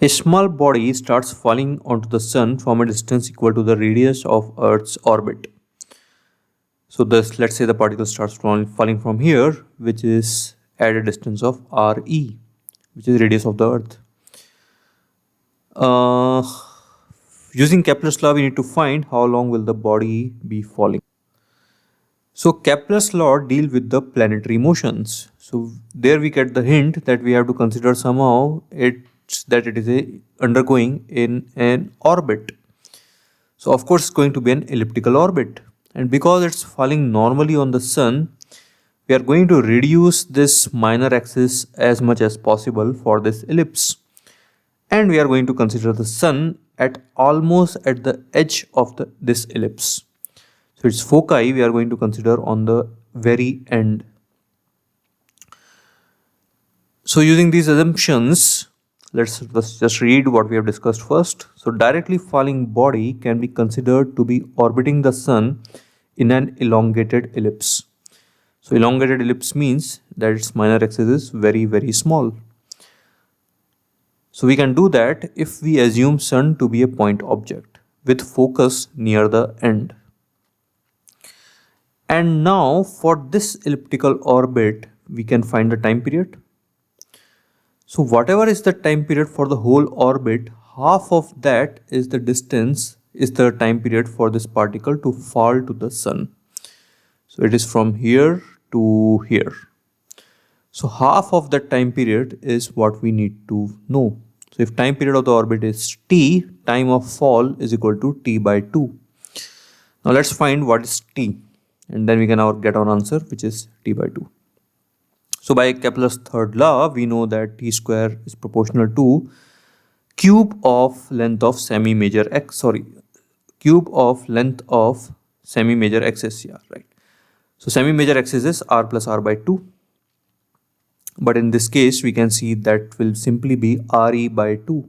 A small body starts falling onto the sun from a distance equal to the radius of Earth's orbit. So this, let's say the particle starts falling from here, which is at a distance of RE, which is radius of the Earth. Uh, Using Kepler's law, we need to find how long will the body be falling. So Kepler's law deal with the planetary motions. So there we get the hint that we have to consider somehow it is undergoing in an orbit. So of course it's going to be an elliptical orbit, and because it's falling normally on the sun, we are going to reduce this minor axis as much as possible for this ellipse, and we are going to consider the sun at almost at the edge of this ellipse. So its foci we are going to consider on the very end. So using these assumptions, let's just read what we have discussed first. So directly falling body can be considered to be orbiting the sun in an elongated ellipse. So elongated ellipse means that its minor axis is very small. So we can do that if we assume sun to be a point object with focus near the end. And now for this elliptical orbit, we can find the time period. So whatever is the time period for the whole orbit, half of that is the distance, is the time period for this particle to fall to the sun. So it is from here to here. So half of that time period is what we need to know. So if time period of the orbit is t, time of fall is equal to t by 2. Now let's find what is t, and then we can get our answer, which is t by 2. So by Kepler's third law, we know that t square is proportional to cube of length of semi-major cube of length of semi-major axis. Yeah, right. So semi-major axis is r plus r by 2. But in this case, we can see that will simply be re by 2.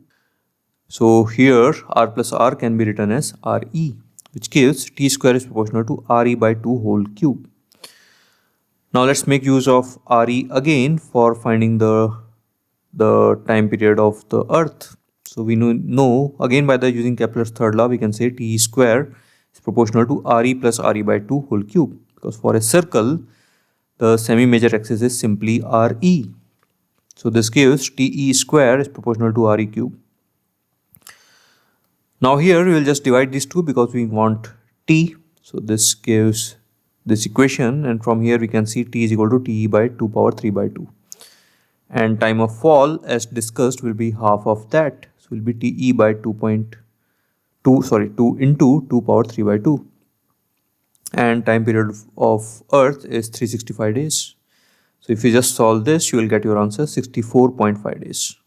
So here r plus r can be written as re, which gives t square is proportional to re by 2 whole cube. Now let's make use of re again for finding the time period of the Earth. So we know again by the using Kepler's third law, we can say t square is proportional to re plus re by 2 whole cube, because for a circle, the semi-major axis is simply re. So this gives te square is proportional to re cube. Now here we will just divide these two because we want t. So this gives this equation, and from here we can see t is equal to te by 2 power 3 by 2. And time of fall, as discussed, will be half of that. So will be te by 2 into 2 power 3 by 2. And time period of Earth is 365 days. So if you just solve this, you will get your answer 64.5 days.